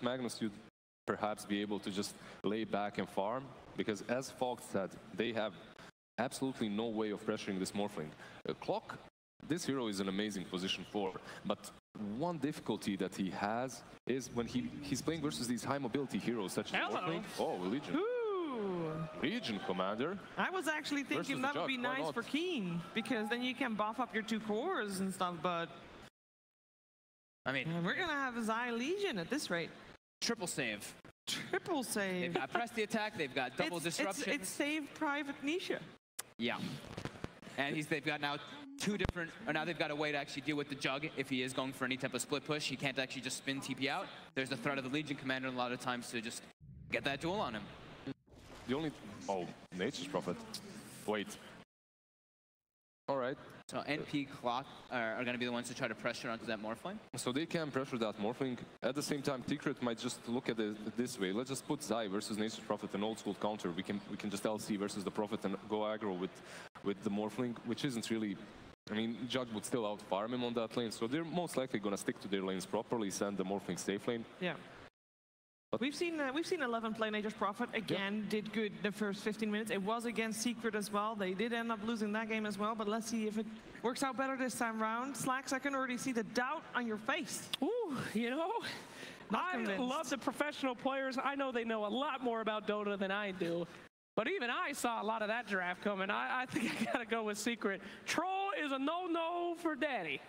Magnus, you'd perhaps be able to just lay back and farm, because as Fox said, they have absolutely no way of pressuring this Morphling. Clock, this hero is an amazing position for, but one difficulty that he has is when he's playing versus these high mobility heroes such as Morphling. Oh, Legion. Ooh. Legion Commander. I was actually thinking that would be nice for Keen, because then you can buff up your 2 cores and stuff, but I mean, we're gonna have a Zai Legion at this rate. Triple save. Triple save. They've got press the attack, they've got double disruption. It's saved Private Nisha. Yeah. And they've got now 2 different, or now they've got a way to actually deal with the Jug if he is going for any type of split push. He can't actually just spin TP out. There's the threat of the Legion Commander a lot of times to just get that duel on him. The only... Oh, Nature's Prophet. Wait. All right. So NP Clock are going to be the ones to try to pressure onto that Morphling. So they can pressure that Morphling. At the same time, Secret might just look at it this way. Let's just put Zai versus Nature's Prophet, an old school counter. We can just LC versus the Prophet and go aggro with the Morphling, which isn't really... I mean, Jug would still out-farm him on that lane, so they're most likely going to stick to their lanes properly, send the Morphling safe lane. Yeah. But we've seen 11 play Nature's Prophet again, did good the first 15 minutes. It was against Secret as well. They did end up losing that game as well, but let's see if it works out better this time round. Slacks, I can already see the doubt on your face. Ooh, you know, I convinced. love the professional players. I know they know a lot more about Dota than I do. But even I saw a lot of that draft coming. I think I gotta go with Secret. Troll is a no-no for Daddy.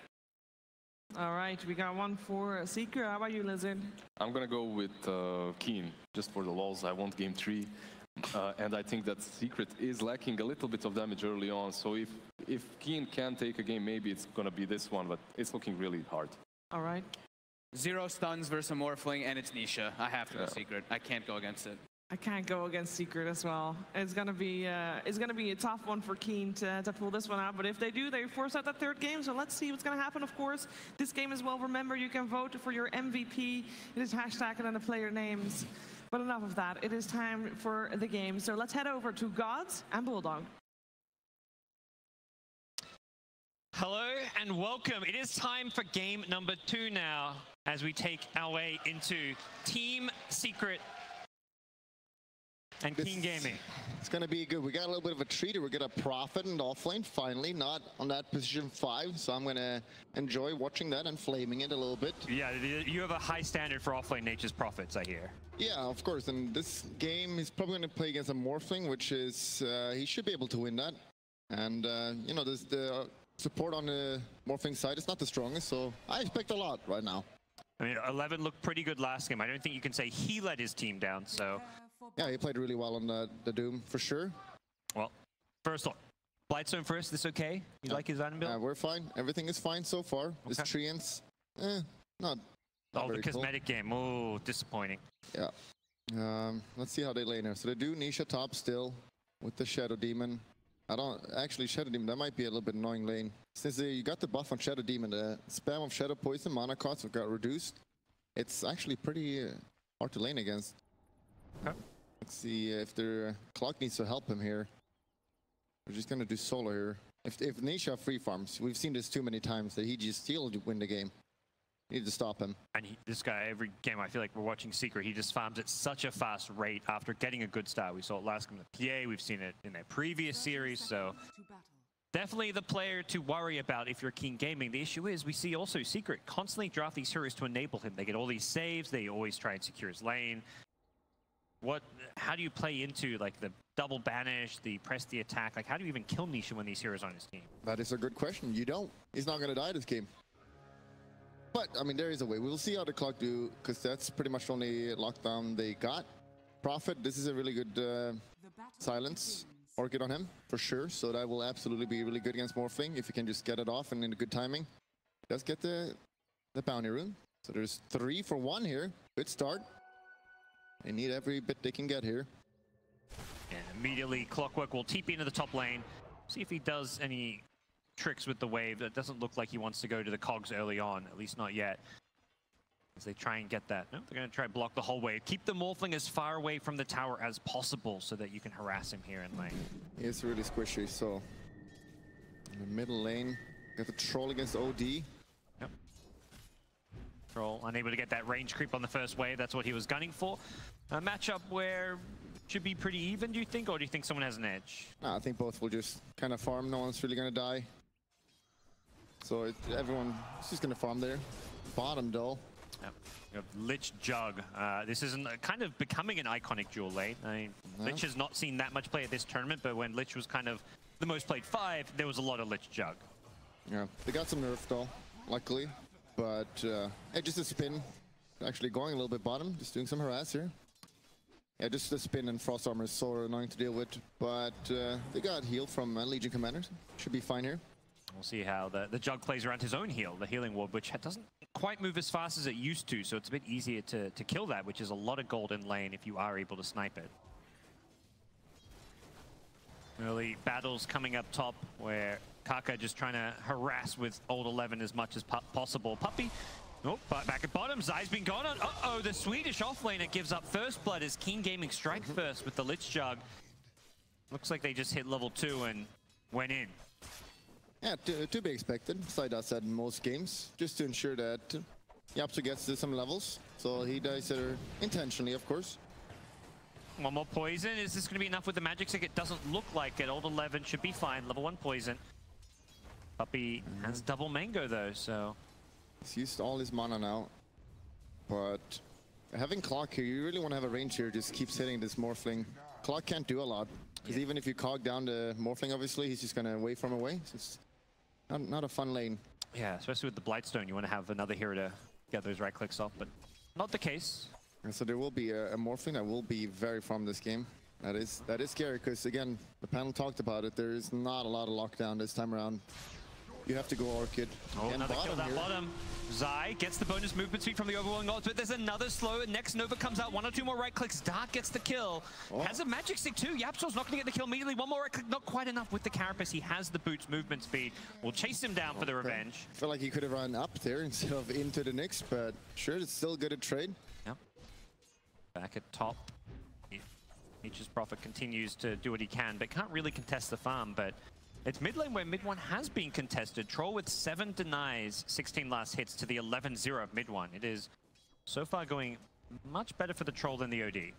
All right, we got one for Secret. How about you, Lizard? I'm gonna go with Keen, just for the lols. I want game 3. And I think that Secret is lacking a little bit of damage early on. So if Keen can take a game, maybe it's gonna be this one, but it's looking really hard. All right. 0 stuns versus a Morphling, and it's Nisha. I have to go Secret. I can't go against it. I can't go against Secret as well. It's gonna be a tough one for Keen to pull this one out. But if they do, they force out the 3rd game. So let's see what's gonna happen. Of course, this game as well. Remember, you can vote for your MVP. It is hashtag and then the player names. But enough of that. It is time for the game. So let's head over to Gods and Bulldog. Hello and welcome. It is time for game number 2 now, as we take our way into Team Secret and Keen Gaming. It's going to be good. We got a little bit of a treat. We're going to Prophet and Offlane, finally, not on that position 5. So I'm going to enjoy watching that and flaming it a little bit. Yeah, you have a high standard for Offlane Nature's Prophets, I hear. Yeah, of course. And this game, he's probably going to play against a Morphling, which is, he should be able to win that. And, you know, there's the support on the Morphling side is not the strongest, so I expect a lot right now. I mean, 11 looked pretty good last game. I don't think you can say he let his team down, so... Yeah, he played really well on the Doom, for sure. Well, first off, Blightstone first, this okay? You like his item build? We're fine. Everything is fine so far. Okay. His treants, not Oh, the very cosmetic game. Oh, disappointing. Yeah. Let's see how they lane here. So they do Nisha top still with the Shadow Demon. Actually, Shadow Demon, that might be a little bit annoying lane. Since you got the buff on Shadow Demon, the spam of Shadow Poison, mana costs have got reduced. It's actually pretty hard to lane against. Okay. Let's see if their Clock needs to help him here. We're just gonna do solo here. If Nisha free farms, we've seen this too many times that he'll win the game. You need to stop him. And this guy, every game I feel like we're watching Secret, he just farms at such a fast rate after getting a good start. We saw it last game in the PA, we've seen it in their previous series, so definitely the player to worry about if you're Keen Gaming. The issue is we see also Secret constantly draft these heroes to enable him. They get all these saves, they always try and secure his lane. How do you play into like the double banish, the press the attack? Like how do you even kill Nisha when these heroes are on his team? That is a good question. You don't. He's not gonna die this game. But, I mean, there is a way. We'll see how the Clock do, because that's pretty much the only lockdown they got. Prophet, this is a really good silence orchid on him, for sure. So that will absolutely be really good against Morphling, if you can just get it off and in a good timing. Does get the bounty rune. So there's 3 for 1 here. Good start. They need every bit they can get here. And immediately, Clockwork will TP into the top lane. See if he does any tricks with the wave. That doesn't look like he wants to go to the cogs early on, at least not yet. As they try and get that. No, they're going to try and block the whole wave. Keep the Morphling as far away from the tower as possible so that you can harass him here in lane. It's really squishy, so... In the middle lane, got the troll against OD. Yep. Troll unable to get that range creep on the first wave. That's what he was gunning for. A matchup where it should be pretty even, do you think? Or do you think someone has an edge? No, I think both will just kind of farm. No one's really going to die. So everyone's just going to farm there. Bottom, though. Yep. We have Lich Jug. This is kind of becoming an iconic dual lane. Lich has not seen that much play at this tournament, but when Lich was kind of the most played 5, there was a lot of Lich Jug. Yeah, they got some nerf though, luckily. But just a spin. Actually going a little bit bottom, just doing some harass here. Yeah, just the spin and Frost Armor is so annoying to deal with. But they got healed from Legion Commanders. Should be fine here. We'll see how the Jug plays around his own heal, the healing ward, which doesn't quite move as fast as it used to, so it's a bit easier to kill that, which is a lot of gold in lane if you are able to snipe it. Early battles coming up top where Kaka just trying to harass with Old 11 as much as possible. Puppey, oh, back at bottom, Zai's been gone on. Uh-oh, the Swedish offlaner gives up first blood as Keen Gaming strike first with the Lich Jug. Looks like they just hit level 2 and went in. Yeah, to be expected. Sai does that in most games, just to ensure that YapzOr gets to some levels. So he dies there intentionally, of course. One more poison. Is this going to be enough with the magic stick? It doesn't look like it. Old 11 should be fine. Level 1 poison. Puppey has double mango though, so he's used all his mana now. But having Clock here, you really want to have a range here. Just keeps hitting this Morphling. Clock can't do a lot. Because even if you cog down the Morphling, obviously, he's just going to waveform away. So it's not a fun lane. Yeah, especially with the Blightstone, you want to have another hero to get those right clicks off, but not the case. And so there will be a Morphling that will be very farm this game. That is scary because, again, the panel talked about it. There is not a lot of lockdown this time around. You have to go Orchid. Oh, another kill that here. bottom. Zai gets the bonus movement speed from the overwhelming odds, but there's another slow. Next Nova comes out, 1 or 2 more right clicks. Dark gets the kill. Oh. Has a magic stick too. YapzOr's not going to get the kill immediately. 1 more right click, not quite enough with the Carapace. He has the boots movement speed. We'll chase him down for the revenge. I feel like he could have run up there instead of into the Nyx, but sure, it's still good at trade. Yep. Back at top. Nature's Prophet continues to do what he can, but can't really contest the farm. But it's mid lane where mid 1 has been contested. Troll with 7 denies, 16 last hits to the 11-0 of mid 1. It is so far going much better for the Troll than the OD. Yeah.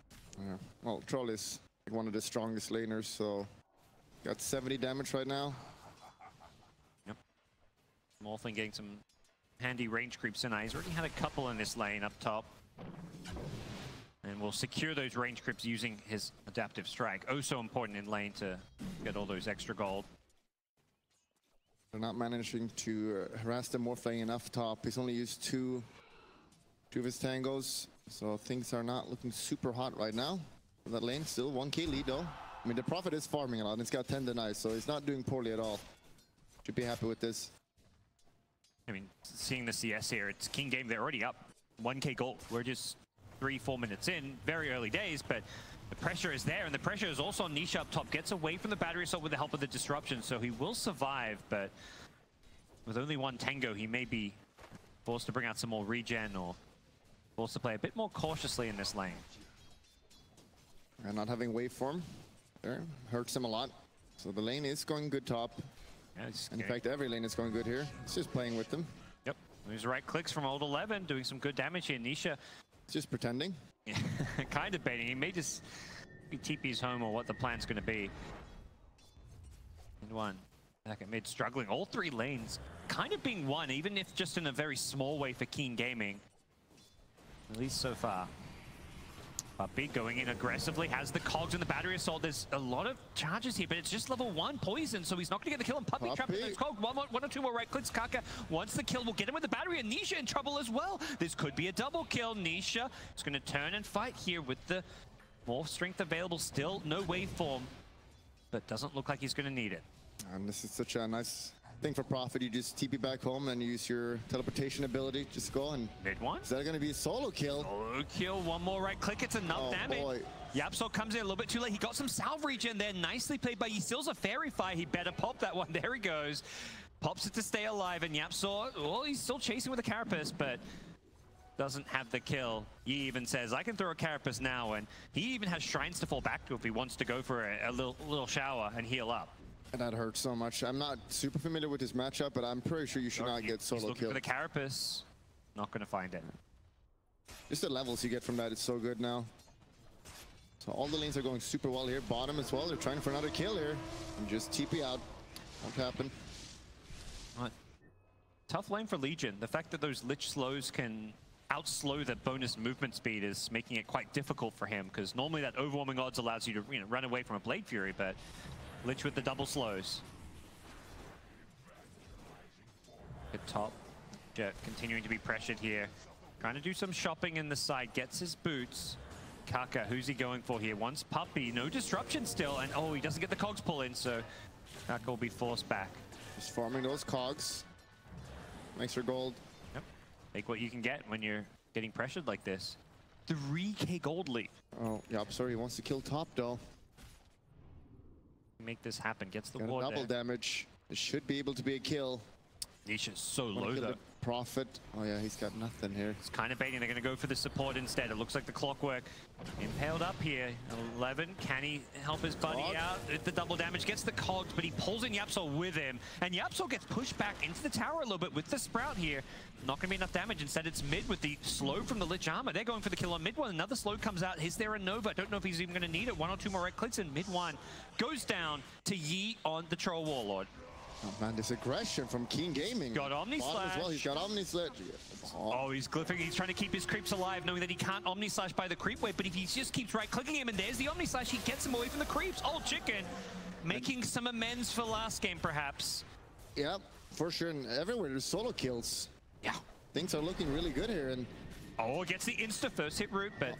Well, Troll is one of the strongest laners, so got 70 damage right now. Yep. Morphling getting some handy range creeps in. He's already had a couple in this lane up top. And will secure those range creeps using his adaptive strike. Oh, so important in lane to get all those extra gold. They're not managing to harass the Morphling enough top. He's only used two of his tangos, so things are not looking super hot right now. That lane still 1k lead though. I mean, the Prophet is farming a lot and it's got 10 denies, so he's not doing poorly at all. Should be happy with this. I mean, seeing the CS here, it's King Game. They're already up 1k gold. We're just 3-4 minutes in, very early days, but the pressure is there, and the pressure is also on Nisha up top. Gets away from the battery assault with the help of the disruption, so he will survive, but with only 1 tango, he may be forced to bring out some more regen or forced to play a bit more cautiously in this lane. And not having waveform there hurts him a lot. So the lane is going good top. Yeah, in fact, every lane is going good here. It's just playing with them. Yep, these right clicks from Old 11, doing some good damage here. Nisha just pretending. Yeah, kind of baiting. He may just be TP's home or what the plan's going to be. And 1 back at mid, struggling. All 3 lanes kind of being won, even if just in a very small way for Keen Gaming. At least so far. Puppey going in aggressively, has the cogs and the battery assault. There's a lot of charges here, but it's just level 1 poison, so he's not going to get the kill. And Puppey trapped in those cogs. 1 or 2 more right clicks. Kaka wants the kill. We'll get him with the battery, and Nisha in trouble as well. This could be a double kill. Nisha is going to turn and fight here with the more strength available. Still no waveform, but doesn't look like he's going to need it. And this is such a nice thing for Prophet. You just TP back home and use your teleportation ability. Just go and... Mid 1? Is that going to be a solo kill? Solo kill, 1 more right click. It's enough damage. Boy. YapzOr comes in a little bit too late. He got some salve regen there. Nicely played by Yesil's a Fairy Fire. He better pop that one. There he goes. Pops it to stay alive. And YapzOr, well, he's still chasing with a Carapace, but doesn't have the kill. He even says, I can throw a Carapace now. And he even has shrines to fall back to if he wants to go for a little shower and heal up. And that hurts so much. I'm not super familiar with this matchup, but I'm pretty sure you should not get solo killed. He's looking for the Carapace. not going to find it. Just the levels you get from that is so good now. So all the lanes are going super well here. Bottom as well. They're trying for another kill here. And just TP out. Won't happen. Tough lane for Legion. The fact that those Lich slows can outslow the bonus movement speed is making it quite difficult for him, because normally that overwhelming odds allows you to run away from a Blade Fury, but Lich with the double slows. Good top. Jet continuing to be pressured here. Trying to do some shopping in the side. Gets his boots. Kaka, who's he going for here? Wants Puppey. No disruption still. And oh, he doesn't get the cogs pull in, so Kaka will be forced back. Just farming those cogs. Makes her gold. Yep. Take what you can get when you're getting pressured like this. 3k gold lead. Oh, YapzOr, he wants to kill top though. Make this happen. Gets the Got ward double damage. It should be able to be a kill. Nisha's so low though. Prophet. Oh yeah, he's got nothing here. It's kind of baiting. They're going to go for the support instead. It looks like the clockwork impaled up here. 11. Can he help his buddy out? The double damage gets the cogs, but he pulls in YapzOr with him. And YapzOr gets pushed back into the tower a little bit with the Sprout here. Not going to be enough damage. Instead, it's mid with the slow from the Lich armor. They're going for the kill on mid one. Another slow comes out. Is there a Nova? Don't know if he's even going to need it. 1 or 2 more red clicks, and mid one goes down to Yeik on the Troll Warlord. Oh man, this aggression from Keen Gaming. Got Omni Slash. As well. He's got Omni Slash. Oh, he's glyphing. He's trying to keep his creeps alive, knowing that he can't Omni Slash by the creep wave. But if he just keeps right-clicking him, and there's the Omni Slash, he gets him away from the creeps. Old Chicken making some amends for last game, perhaps. Yeah, for sure. And everywhere there's solo kills. Yeah. Things are looking really good here. And oh, gets the insta first hit route, but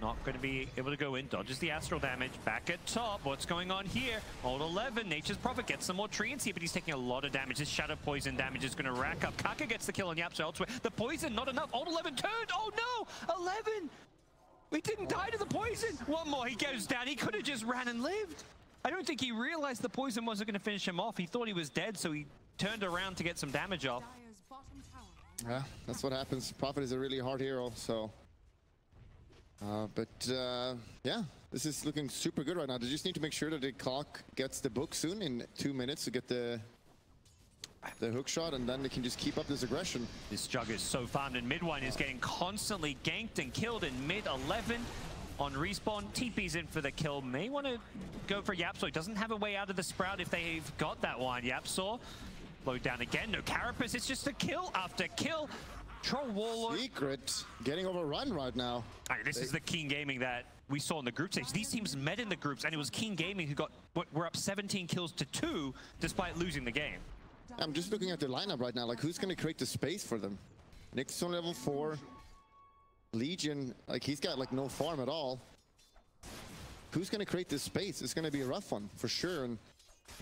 not going to be able to go in. Dodges the astral damage. Back at top. What's going on here? Old 11. Nature's Prophet gets some more treancy, but he's taking a lot of damage. This Shadow Poison damage is going to rack up. Kaka gets the kill on YapzOr elsewhere. The poison, not enough. Old 11 turned. Oh no! 11! We didn't die to the poison. One more. He goes down. He could have just ran and lived. I don't think he realized the poison wasn't going to finish him off. He thought he was dead, so he turned around to get some damage off. Yeah, that's what happens. Prophet is a really hard hero, so... yeah, this is looking super good right now. They just need to make sure that the clock gets the book soon in 2 minutes to get the hook shot, and then they can just keep up this aggression. This Jug is so farmed, and mid one is getting constantly ganked and killed in mid 11 on respawn. TP's in for the kill. May want to go for YapzOr. He doesn't have a way out of the Sprout if they've got that one. YapzOr slowed down again. No Carapace. It's just a kill after kill. Troll Warlord. Secret getting overrun right now. This is the Keen Gaming that we saw in the group stage. These teams met in the groups, and it was Keen Gaming who were up 17 kills to 2 despite losing the game. I'm just looking at their lineup right now. Like, who's going to create the space for them? Nick's on level 4. Legion, like, he's got like no farm at all. Who's going to create this space? It's going to be a rough one for sure. And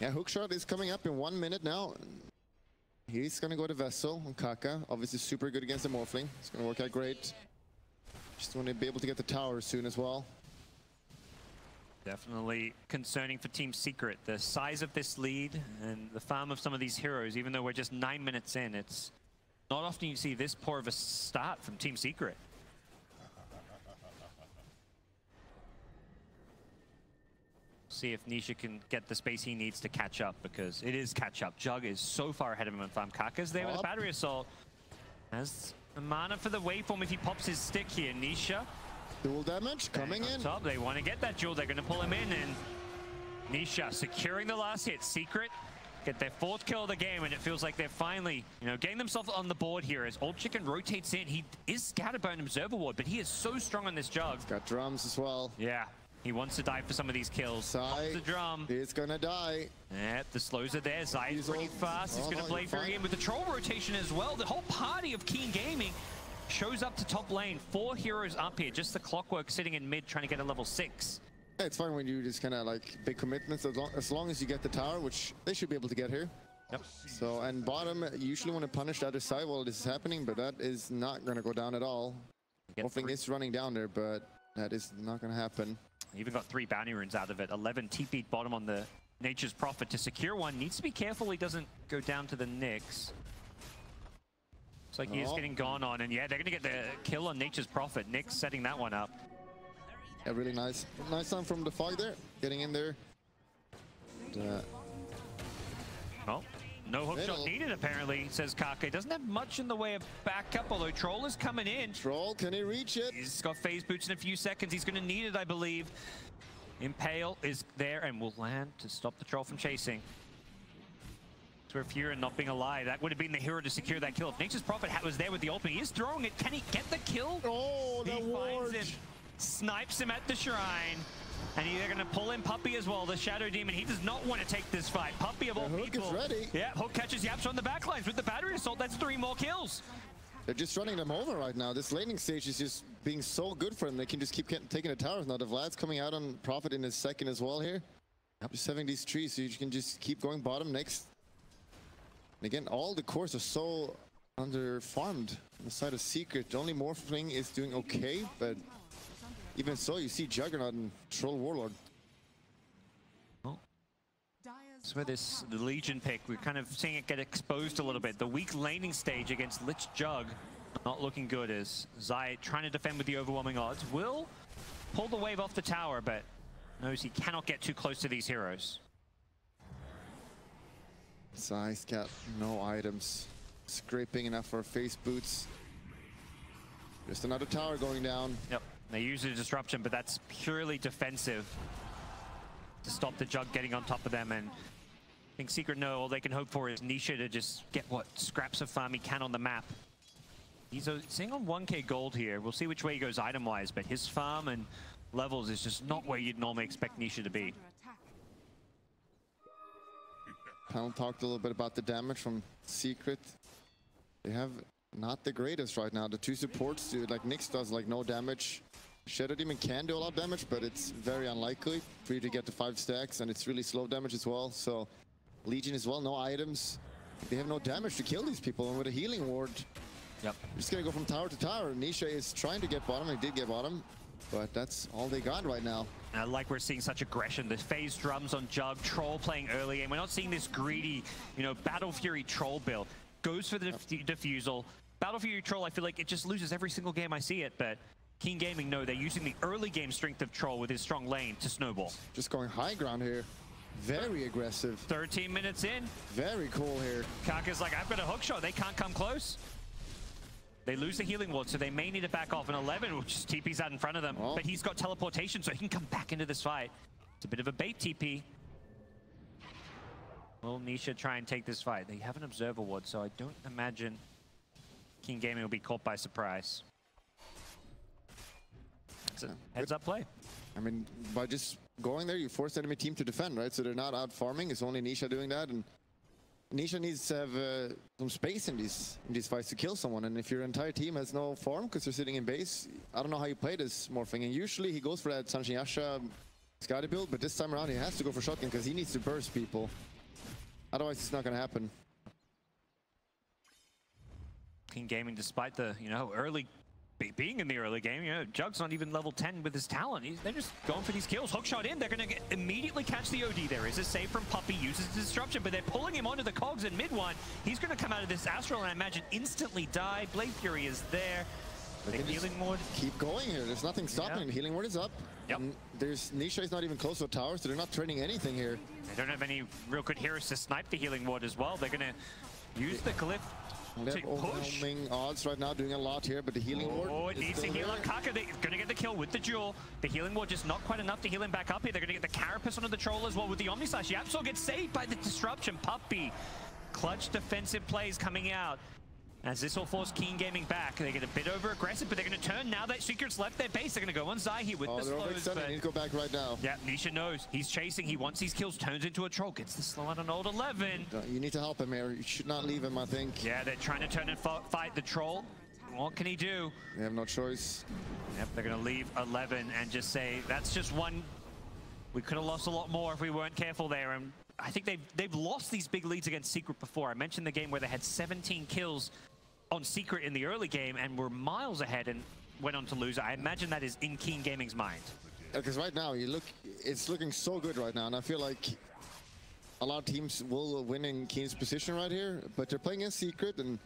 yeah, hookshot is coming up in 1 minute now. He's going to go to Vessel on Kaka. Obviously super good against the Morphling. It's going to work out great. Just want to be able to get the tower soon as well. Definitely concerning for Team Secret. The size of this lead and the farm of some of these heroes, even though we're just 9 minutes in, it's not often you see this poor of a start from Team Secret. See if Nisha can get the space he needs to catch up, because it is catch up. Jug is so far ahead of him on farm. Kaka's there with a battery assault. Has the mana for the waveform if he pops his stick here. Nisha. Dual damage coming in. Top. They want to get that jewel. They're going to pull him in, and Nisha securing the last hit. Secret get their 4th kill of the game, and it feels like they're finally, getting themselves on the board here as Old Chicken rotates in. He is scattered by an Observer Ward, but he is so strong on this Jug. He's got drums as well. Yeah. He wants to die for some of these kills. Sai, the drum. He's gonna die. Yeah, the slows are there. Zai's pretty fast. He's gonna play for in with the troll rotation as well. The whole party of Keen Gaming shows up to top lane. 4 heroes up here. Just the clockwork sitting in mid trying to get a level 6. Yeah, it's fine when you just kind of like big commitments as long as you get the tower, which they should be able to get here. Yep. So, and bottom, you usually want to punish the other side while this is happening, but that is not going to go down at all. Offlane is running down there, but that is not going to happen. Even got 3 bounty runes out of it. 11 TP'd bottom on the Nature's Prophet to secure one. Needs to be careful he doesn't go down to the Nyx. Looks like he is getting gone on, and yeah, they're going to get the kill on Nature's Prophet. Nyx setting that one up. Yeah, really nice. Nice time from the fog there, getting in there. And, well, No hook shot needed, apparently, says Kake. Doesn't have much in the way of backup, although Troll is coming in. Troll, can he reach it? He's got phase boots in a few seconds. He's going to need it, I believe. Impale is there and will land to stop the Troll from chasing. So if you're not being alive, that would have been the hero to secure that kill. If Nature's Prophet was there with the opening, he is throwing it. Can he get the kill? Oh, he the ward. finds him, snipes him at the shrine. And they're going to pull in Puppey as well, the Shadow Demon. He does not want to take this fight. Puppey of all hook people. is ready. Yeah, hook catches YapzOr on the backlines with the battery assault. That's 3 more kills. They're just running them over right now. This laning stage is just being so good for them. They can just keep taking the towers now. The Vlad's coming out on Prophet in his second as well here. Just having these trees, so you can just keep going bottom next. And again, all the cores are so under-farmed on the side of Secret. The only Morphling is doing okay, but even so, you see Juggernaut and Troll Warlord. So with the Legion pick, we're kind of seeing it get exposed a little bit. The weak laning stage against Lich Jug, not looking good as Zai trying to defend with the overwhelming odds. Will pull the wave off the tower, but knows he cannot get too close to these heroes. Zai's got no items. Scraping enough for face boots. Just another tower going down. Yep, they use a disruption, but that's purely defensive to stop the Jug getting on top of them. And I think Secret know all they can hope for is Nisha to just get what scraps of farm he can on the map. He's sitting on 1k gold here. We'll see which way he goes item-wise, but his farm and levels is just not where you'd normally expect Nisha to be. Panel talked a little bit about the damage from Secret. They have not the greatest right now. The 2 supports, like Nyx does like no damage. Shadow Demon can do a lot of damage, but it's very unlikely for you to get to 5 stacks, and it's really slow damage as well. So Legion as well, no items. They have no damage to kill these people, and with a healing ward, yep, just gonna go from tower to tower. Nisha is trying to get bottom. He did get bottom, but that's all they got right now. Like we're seeing such aggression. The phase drums on Jug, Troll playing early, and we're not seeing this greedy, Battle Fury Troll build. Goes for the defusal. Battle Fury Troll, I feel like it just loses every single game I see it, but Keen Gaming know they're using the early game strength of Troll with his strong lane to snowball. Just going high ground here. Very aggressive. 13 minutes in. Very cool here. Kaka's like, I've got a hook shot. They can't come close. They lose the healing ward, so they may need to back off. An 11, which is TP's out in front of them. Oh. But he's got teleportation, so he can come back into this fight. It's a bit of a bait TP. Will Nisha try and take this fight? They have an observer ward, so I don't imagine King Gaming will be caught by surprise. It's a heads-up play. I mean, by just going there, you force the enemy team to defend, right? So they're not out farming. It's only Nisha doing that, and Nisha needs to have some space in these fights to kill someone. And if your entire team has no farm because they're sitting in base, I don't know how you play this Morphling. And usually he goes for that Sanshin Yasha Scotty build, but this time around he has to go for shotgun because he needs to burst people. Otherwise, it's not going to happen. King Gaming, despite the early being in the early game, Jug's not even level 10 with his talent. They're just going for these kills. Hookshot in, they're going to immediately catch the OD. There is a save from Puppey, uses disruption, but they're pulling him onto the cogs in mid one. He's going to come out of this Astral and I imagine instantly die. Blade Fury is there. The healing ward. Keep going here. There's nothing stopping. The healing ward is up. Yep. Nisha is not even close to a tower, so they're not training anything here. They don't have any real good heroes to snipe the healing ward as well. They're going to use the glyph. They're overwhelming odds right now, doing a lot here, but the healing ward. Oh, it needs to heal up Kaka. They're going to get the kill with the duel. The healing ward just not quite enough to heal him back up here. They're going to get the carapace onto the troll as well with the Omnislash. YapzOr gets saved by the disruption. Puppey. Clutch defensive plays coming out. As this will force Keen Gaming back. They get a bit over aggressive, but they're going to turn now that Secret's left their base. They're going to go on Zai here with the slows. They need to go back right now. Yeah, Nisha knows. He's chasing. He wants these kills. Turns into a troll. Gets the slow out on old 11. You need to help him here. You should not leave him, I think. Yeah, they're trying to turn and fight the troll. What can he do? They have no choice. Yep, they're going to leave 11 and just say, that's just one. We could have lost a lot more if we weren't careful there. And I think they've lost these big leads against Secret before. I mentioned the game where they had 17 kills on Secret in the early game and were miles ahead and went on to lose. I imagine that is in Keen Gaming's mind. Because right now, it's looking so good right now, and I feel like a lot of teams will win in Keen's position right here, but they're playing against Secret, and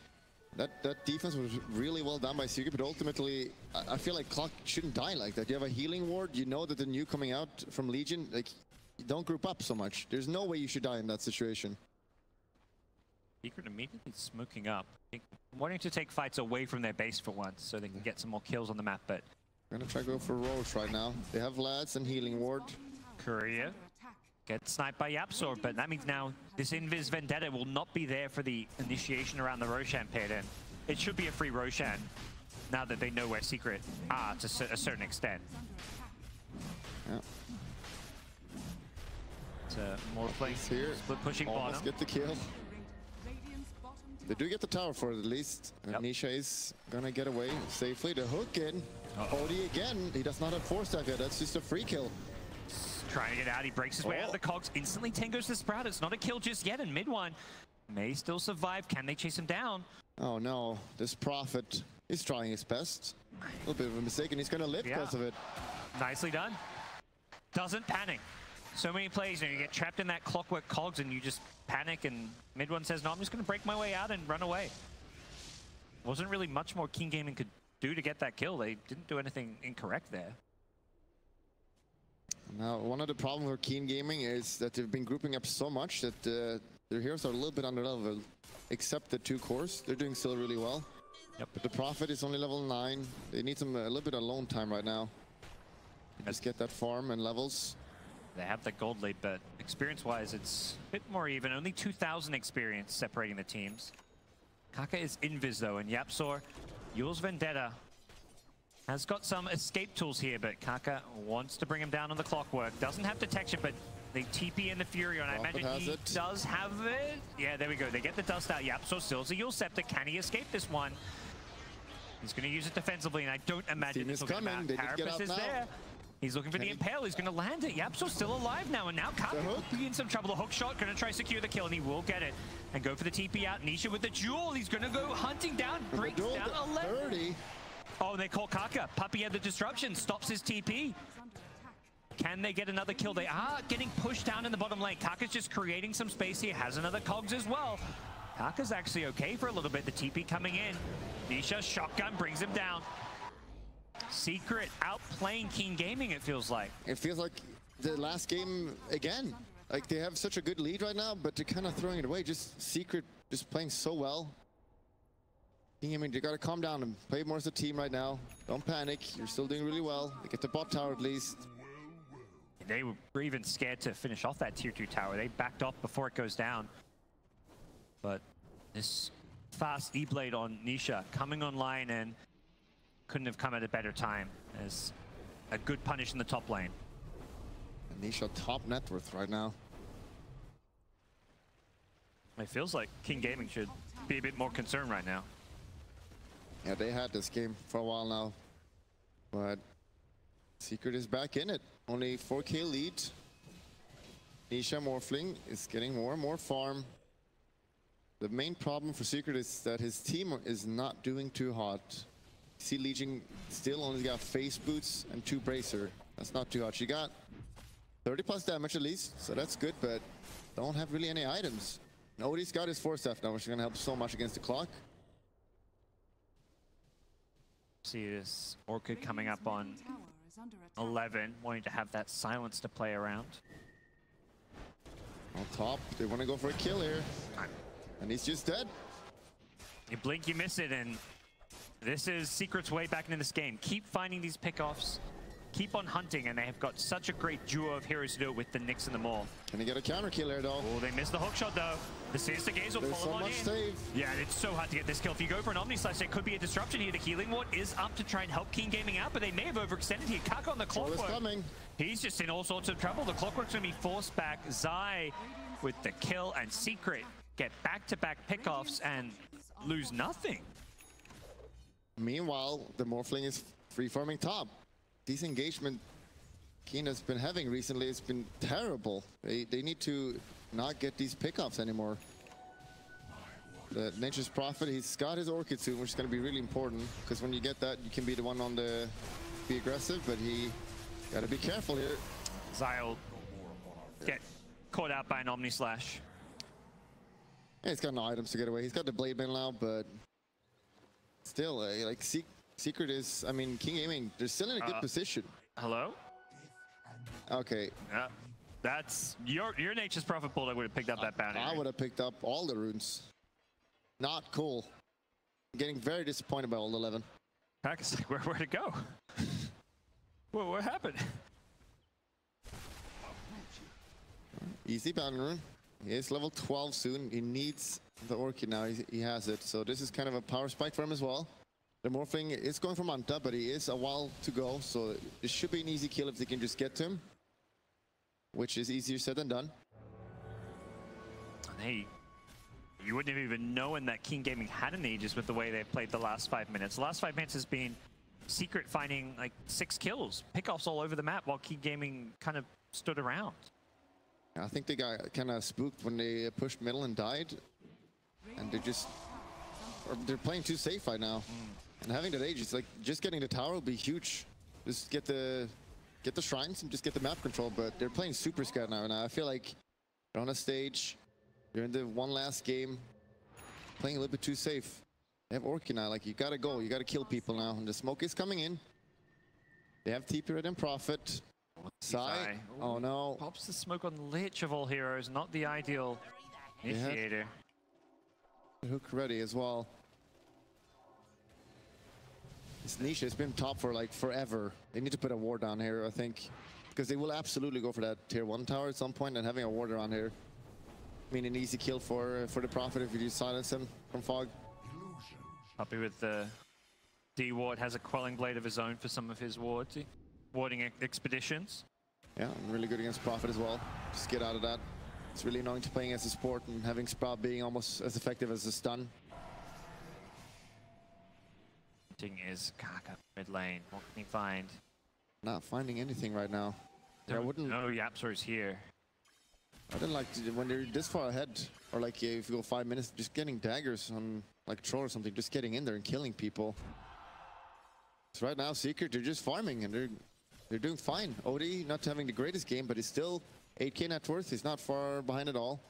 that defense was really well done by Secret, but ultimately, I feel like Clock shouldn't die like that. You have a healing ward, you know that the new coming out from Legion, like, you don't group up so much. There's no way you should die in that situation. Secret immediately smoking up. Wanting to take fights away from their base for once so they can get some more kills on the map, but... Gonna try to go for Roche right now. They have Lads and Healing Ward. Korea gets sniped by YapzOr, but that means now this Invis Vendetta will not be there for the initiation around the Roshan pit, and it should be a free Roshan now that they know where Secret are to a certain extent. Yeah. It's more flanks here. Split pushing Almost bottom. get the kill. They do get the tower for it at least. And Nisha is gonna get away safely. The hook in. Odie again. He does not have 4-stack yet. That's just a free kill. Trying to get out. He breaks his way out of the cogs. Instantly tangos the Sprout. It's not a kill just yet. And mid one may still survive. Can they chase him down? Oh no. This Prophet is trying his best. A little bit of a mistake, and he's gonna live because of it. Nicely done. Doesn't panic. So many plays, you get trapped in that clockwork cogs and you just panic, and mid one says, no, I'm just going to break my way out and run away. Wasn't really much more Keen Gaming could do to get that kill. They didn't do anything incorrect there. Now, one of the problems with Keen Gaming is that they've been grouping up so much that their heroes are a little bit under level, except the 2 cores. They're doing still really well. Yep. But the Prophet is only level 9. They need some a little bit of alone time right now. Just get that farm and levels. They have the gold lead, but experience-wise, it's a bit more even. Only 2,000 experience separating the teams. Kaka is invis, though, and YapzOr, Yule's Vendetta, has got some escape tools here, but Kaka wants to bring him down on the clockwork. Doesn't have detection, but they TP in the Fury, and I imagine he does have it. Yeah, there we go. They get the dust out. YapzOr still is a Yule Scepter. Can he escape this one? He's going to use it defensively, and I don't imagine this will get out. Carapace is there. He's looking for the Impale. He's going to land it. YapzOr's still alive now, and now Kaka will be in some trouble. The hook shot, going to try to secure the kill, and he will get it. And go for the TP out. Nisha with the jewel. He's going to go hunting down. Breaks down 11. 30. Oh, they call Kaka. Puppey had the disruption. Stops his TP. Can they get another kill? They are getting pushed down in the bottom lane. Kaka's just creating some space here. Has another cogs as well. Kaka's actually okay for a little bit. The TP coming in. Nisha, shotgun, brings him down. Secret outplaying Keen Gaming, it feels like. It feels like the last game again. Like, they have such a good lead right now, but they're kind of throwing it away. Just Secret just playing so well. Keen Gaming, they got to calm down and play more as a team right now. Don't panic. You're still doing really well. They get the bot tower at least. They were even scared to finish off that tier 2 tower. They backed off before it goes down. But this fast E-Blade on Nisha coming online, and couldn't have come at a better time as a good punish in the top lane. And Nisha top net worth right now. It feels like Keen Gaming should be a bit more concerned right now. Yeah, they had this game for a while now. But Secret is back in it. Only 4K lead. Nisha Morphling is getting more and more farm. The main problem for Secret is that his team is not doing too hot. See Legion still only got face boots and 2 bracer. That's not too hot. She got 30 plus damage at least, so that's good, but don't have really any items. Odie's got his 4-staff now, which is gonna help so much against the clock. See this Orchid coming up on 11, wanting to have that silence to play around. On top, they want to go for a kill here. And he's just dead. You blink, you miss it, and this is Secret's way back into this game. Keep finding these pickoffs, keep on hunting, and they have got such a great duo of heroes to do it with the Nyx and the Maul. Can he get a counter kill here, though? Oh, they missed the hook shot, though. The Sinister Gaze will pull him on in. Save. Yeah, it's so hard to get this kill. If you go for an Omni Slash, there could be a disruption here. The Healing Ward is up to try and help Keen Gaming out, but they may have overextended here. Kaka on the Clockwork. Coming. He's just in all sorts of trouble. The Clockwork's going to be forced back. Zai with the kill, and Secret get back-to-back pickoffs and lose nothing. Meanwhile, the Morphling is free-farming top. This engagement Keen has been having recently has been terrible. They need to not get these pickoffs anymore. The Nature's Prophet, he's got his Orchid soon, which is going to be really important, because when you get that, you can be the one on the be aggressive, but he got to be careful here. Zyle get caught out by an Omni Slash. Yeah, he's got no items to get away. He's got the Blade Bane now, but still, like Secret is, I mean, Keen Gaming, they're still in a good position. Hello? Okay. Yeah, that's your Nature's Prophet bullet would have picked up that bounty. I would have picked up all the runes. Not cool. Getting very disappointed by all 11. Pack is like, where to go? What happened? Easy boundary rune. He is level 12 soon. He needs the Orchid now. He has it. So this is kind of a power spike for him as well. The Morphling is going for Manta, but he is a while to go. So it should be an easy kill if they can just get to him. Which is easier said than done. Hey, you wouldn't have even known that King Gaming had an Aegis with the way they've played the last 5 minutes. The last 5 minutes has been Secret finding like 6 kills, pickoffs all over the map while King Gaming kind of stood around. I think they got kind of spooked when they pushed middle and died. And they're playing too safe right now. And having that Aegis, like just getting the tower will be huge. Just get the shrines and just get the map control, but they're playing super scared now. And I feel like they're on a stage, they're in the one last game, playing a little bit too safe. They have Orchid now, like you gotta go, you gotta kill people now. And the smoke is coming in. They have TP ready and Prophet. Sai. Oh no. Pops the smoke on Lich of all heroes, not the ideal initiator. Hook ready as well. This Nisha has been top for like forever. They need to put a ward down here, I think. Because they will absolutely go for that tier 1 tower at some point, and having a ward around here. I mean, an easy kill for the Prophet if you do silence him from Fog. Puppey with the D ward has a quelling blade of his own for some of his wards. Warding expeditions. Yeah, and really good against Prophet as well. Just get out of that. It's really annoying to playing as a support and having Sprout being almost as effective as a stun. Thing is Kaka mid lane. What can he find? Not finding anything right now. I wouldn't. No, YapzOr is here. I don't like when they're this far ahead, or like if you go 5 minutes, just getting daggers on like Troll or something, just getting in there and killing people. So right now, Secret, they're just farming and they're doing fine. Odie not having the greatest game, but he's still 8k net worth. He's not far behind at all.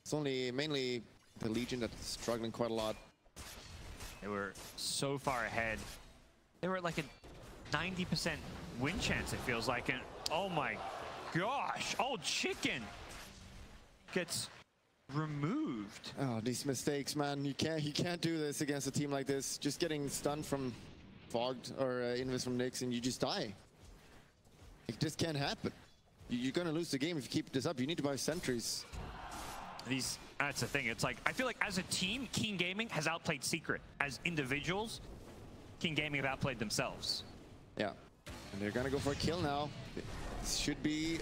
It's only mainly the Legion that's struggling quite a lot. They were so far ahead. They were at like a 90% win chance, it feels like. And oh my gosh, old chicken gets removed. Oh, these mistakes, man. You can't do this against a team like this. Just getting stunned from Fogged or Invis from Nyx and you just die. It just can't happen. You're gonna lose the game if you keep this up. You need to buy sentries. That's the thing. It's like, I feel like as a team, King Gaming has outplayed Secret. As individuals, King Gaming have outplayed themselves. Yeah. And they're gonna go for a kill now. This should be...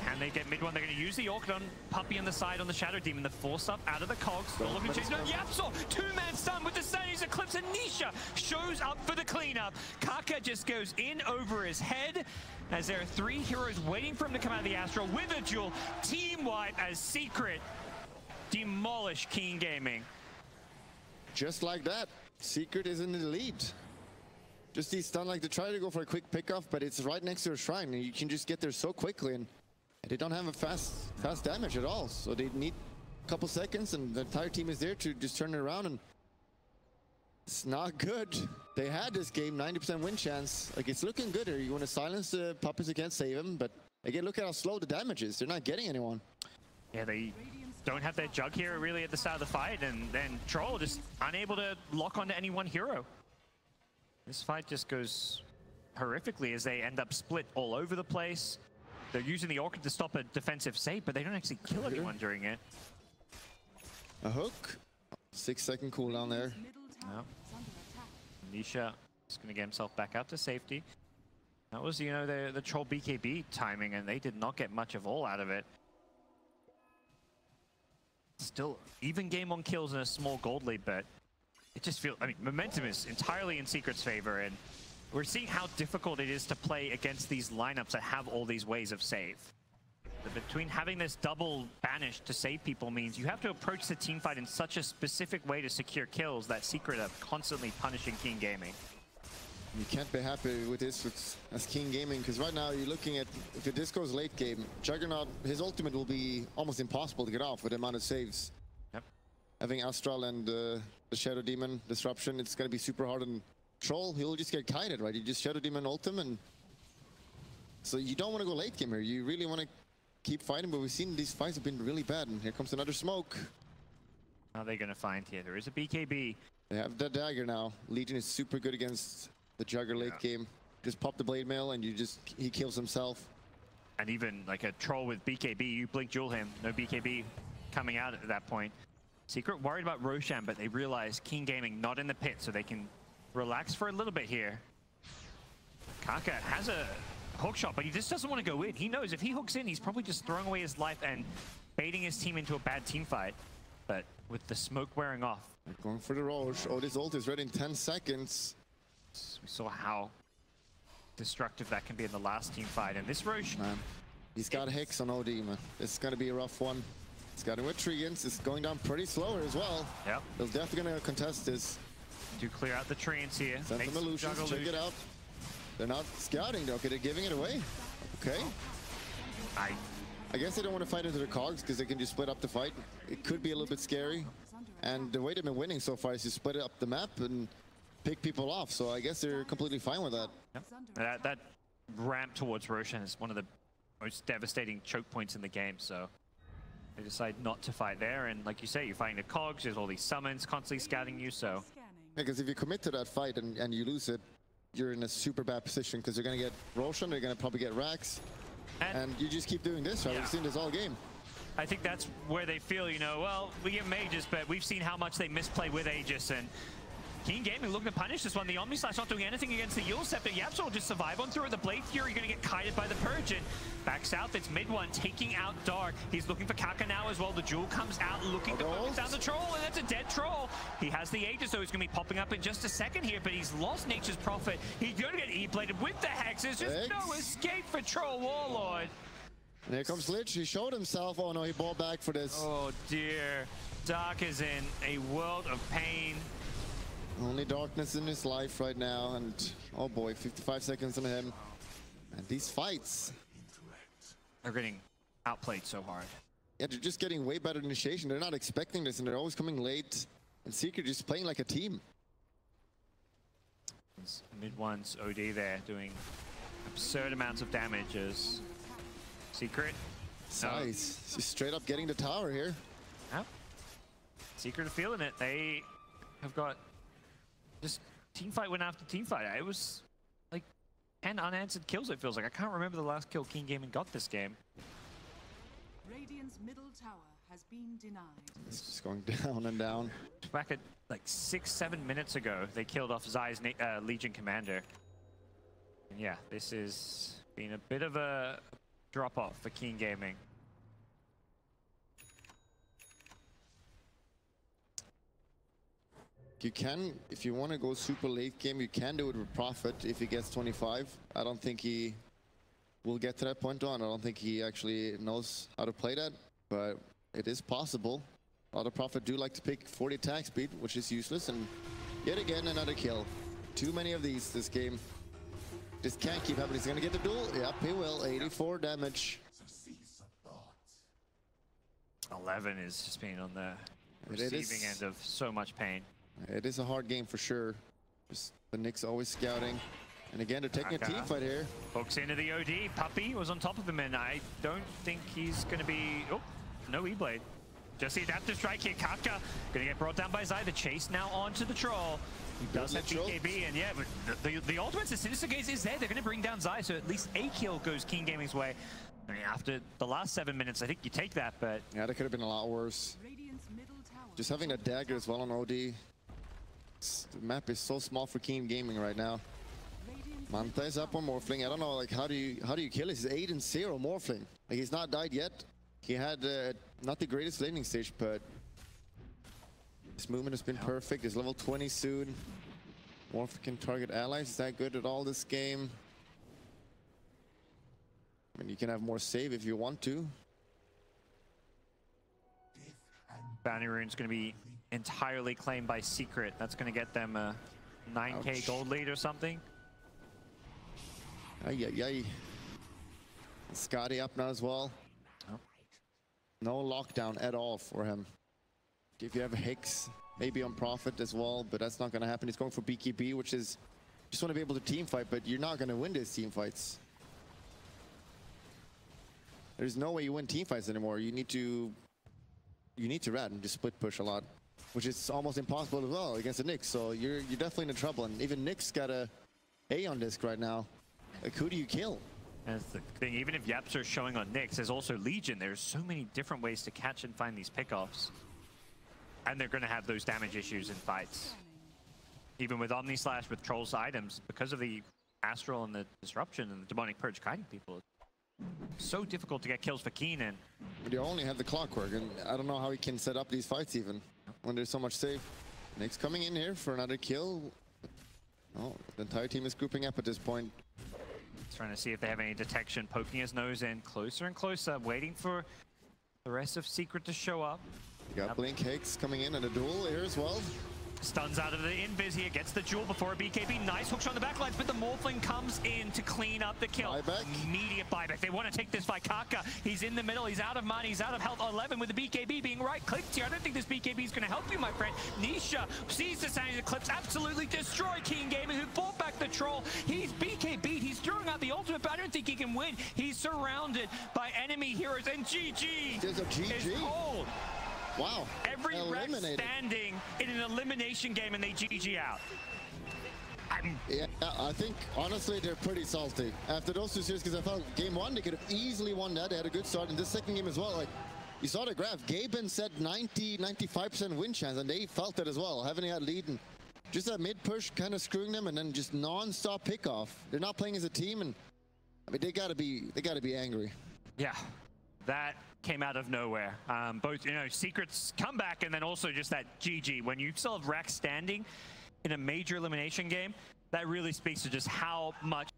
Can they get mid one? They're going to use the Orchid on Puppey on the side on the Shadow Demon. The force up out of the cogs. Still looking to change. No, YapzOr! 2-man stun with the Sunny's Eclipse, and Nisha shows up for the cleanup. Kaka just goes in over his head as there are 3 heroes waiting for him to come out of the Astral with a duel. Team wipe as Secret demolish King Gaming. Just like that, Secret is in the lead. Just these stun, like they try to go for a quick pickoff, but it's right next to a shrine, and you can just get there so quickly, and they don't have a fast damage at all. So they need a couple seconds, and the entire team is there to just turn it around, and it's not good. They had this game 90% win chance. Like it's looking good here. You want to silence the Puppeys, you can't save him, but again, look at how slow the damage is. They're not getting anyone. Yeah, they don't have their jug here really at the start of the fight, and then Troll just unable to lock onto any one hero. This fight just goes horrifically as they end up split all over the place. They're using the Orchid to stop a defensive save, but they don't actually kill anyone during it. A hook. 6-second cooldown there. Yep. Nisha is going to get himself back out to safety. That was, you know, the Troll BKB timing, and they did not get much of all out of it. Still, even game on kills in a small gold lead, but it just feels, I mean, momentum is entirely in Secret's favor, and we're seeing how difficult it is to play against these lineups that have all these ways of save. Between having this double banish to save people means you have to approach the team fight in such a specific way to secure kills that Secret are constantly punishing King Gaming. You can't be happy with this as King Gaming, because right now you're looking at, if this goes late game, Juggernaut, his ultimate will be almost impossible to get off with the amount of saves. Yep. Having Astral and the Shadow Demon disruption, it's going to be super hard on Troll. He'll just get kited, right? You just Shadow Demon ult him, and so you don't want to go late game here. You really want to keep fighting, but we've seen these fights have been really bad, and here comes another smoke. How are they going to find here? There is a BKB. They have the dagger now. Legion is super good against the Jugger late game. Just pop the blade mail and he kills himself. And even like a troll with BKB, you blink duel him. No BKB coming out at that point. Secret worried about Roshan, but they realize Keen Gaming not in the pit, so they can relax for a little bit here. Kaka has a hook shot, but he just doesn't want to go in. He knows if he hooks in, he's probably just throwing away his life and baiting his team into a bad team fight. But with the smoke wearing off. They're going for the Roche. Odin's ult is ready in 10 seconds. We saw how destructive that can be in the last team fight. And this Roche... Man, he's got Hex on OD, man. It's going to be a rough one. He's got him with Treants. It's going down pretty slower as well. Yep. They're definitely going to contest this. Do clear out the Treants here. Send them illusions. Check it out. They're not scouting though. Okay, they're giving it away. Okay. I guess they don't want to fight into the cogs because they can just split up the fight. It could be a little bit scary. And the way they've been winning so far is to split up the map and pick people off. So I guess they're completely fine with that. Yep. That ramp towards Roshan is one of the most devastating choke points in the game. So they decide not to fight there. And like you say, you're fighting the cogs. There's all these summons constantly scouting you. So because if you commit to that fight and you lose it, you're in a super bad position because they're going to get Roshan, they're going to probably get Rax. And you just keep doing this, right? Yeah. We've seen this all game. I think that's where they feel, you know, well, we get Mages, but we've seen how much they misplay with Aegis. And Keen Gaming looking to punish this one. The Omni Slash not doing anything against the Yule Scepter. YapzOr will just survive on through it. The Blade Fury going to get kited by the Purge. And back south, it's mid one, taking out Dark. He's looking for Kaka now as well. The Jewel comes out, looking to focus down the Troll, and that's a dead Troll. He has the Aegis, so he's going to be popping up in just a second here, but he's lost Nature's Prophet. He's going to get E-bladed with the Hex. There's just no escape for Troll Warlord. And here comes Lich. He showed himself. Oh no, he balled back for this. Oh dear. Dark is in a world of pain. Only darkness in his life right now, and oh boy, 55 seconds on him. And these fights are getting outplayed so hard. Yeah, they're just getting way better initiation. They're not expecting this, and they're always coming late. And Secret just playing like a team. Mid one's OD there, doing absurd amounts of damage as Secret. Nice. Just straight up getting the tower here. Yep. Secret are feeling it. They have got just team fight win after team fight. It was like 10 unanswered kills, it feels like. I can't remember the last kill Keen Gaming got this game. Radiant's middle tower has been denied. It's just going down and down. Back at like 6-7 minutes ago, they killed off Zai's Legion Commander. And yeah, this has been a bit of a drop-off for Keen Gaming. You can, if you want to go super late game, you can do it with Prophet if he gets 25. I don't think he will get to that point on. I don't think he actually knows how to play that, but it is possible. A lot of Prophet do like to pick 40 attack speed, which is useless, and yet again another kill. Too many of these this game. Just can't keep happening. He's gonna get the duel. Yep, he will. 84 damage. 11 is just being on the receiving end of so much pain. It is a hard game for sure. Just the Knicks always scouting. And again, they're taking a team fight here. Hooks into the OD. Puppey was on top of him, and I don't think he's going to be... Oh, no E-Blade. Just the adaptive strike here. Kafka going to get brought down by Zai. The chase now onto the Troll. He does have BKB, and yeah, but the ultimate, the Sinister Gaze is there. They're going to bring down Zai, so at least a kill goes Keen Gaming's way. I mean, after the last 7 minutes, I think you take that, but... Yeah, that could have been a lot worse. Just having that dagger as well on OD. The map is so small for Keen Gaming right now. Manta is up on Morphling. I don't know, like, how do you kill this? He's 8-0 Morphling. Like, he's not died yet. He had not the greatest laning stage, but his movement has been perfect. He's level 20 soon. Morphling can target allies. Is that good at all this game? I mean, you can have more save if you want to. Bounty Rune's going to be entirely claimed by Secret. That's going to get them a 9k gold lead or something. Ay. Scotty up now as well. Oh. No lockdown at all for him. If you have a Hex, maybe on Prophet as well, but that's not going to happen. He's going for BKB, which is just want to be able to team fight, but you're not going to win these team fights. There's no way you win team fights anymore. You need to rat and just split push a lot. which is almost impossible as well against the Knicks. So you're definitely in trouble. And even Knicks got a on disc right now. Like, who do you kill? That's the thing. Even if YapzOr is showing on Nyx, there's also Legion. There's so many different ways to catch and find these pickoffs. And they're going to have those damage issues in fights. Even with Omni Slash, with Troll's items, because of the Astral and the Disruption and the Demonic Purge kiting people, it's so difficult to get kills for Keenan. You only have the Clockwork, and I don't know how he can set up these fights even when there's so much save. Nyx coming in here for another kill. Oh, the entire team is grouping up at this point. Trying to see if they have any detection, poking his nose in closer and closer, waiting for the rest of Secret to show up. You got Blink Hicks coming in and a duel here as well. Stuns out of the invis here, gets the jewel before a BKB. Nice hook shot on the backlines, but the Morphling comes in to clean up the kill. Buyback. Immediate buyback. They want to take this by Kaka. He's in the middle, he's out of money, he's out of health. 11 with the BKB being right-clicked here. I don't think this BKB is going to help you, my friend. Nisha sees the sound of the clips, absolutely destroy King Gaming, who fought back the troll. He's BKB'd, he's throwing out the ultimate, but I don't think he can win. He's surrounded by enemy heroes, and GG There's a GG. is cold. Wow. Every rep standing in an elimination game and they GG out. Yeah, I think, honestly, they're pretty salty after those two series, because I felt game one, they could have easily won that. They had a good start in this second game as well. Like, you saw the graph. Gaben said 95% win chance, and they felt it as well, having that lead. And just that mid-push kind of screwing them, and then just non-stop pick-off. They're not playing as a team, and I mean, they gotta be angry. Yeah, that came out of nowhere. Both, you know, Secret's comeback and then also just that GG. When you still have Rack standing in a major elimination game, that really speaks to just how much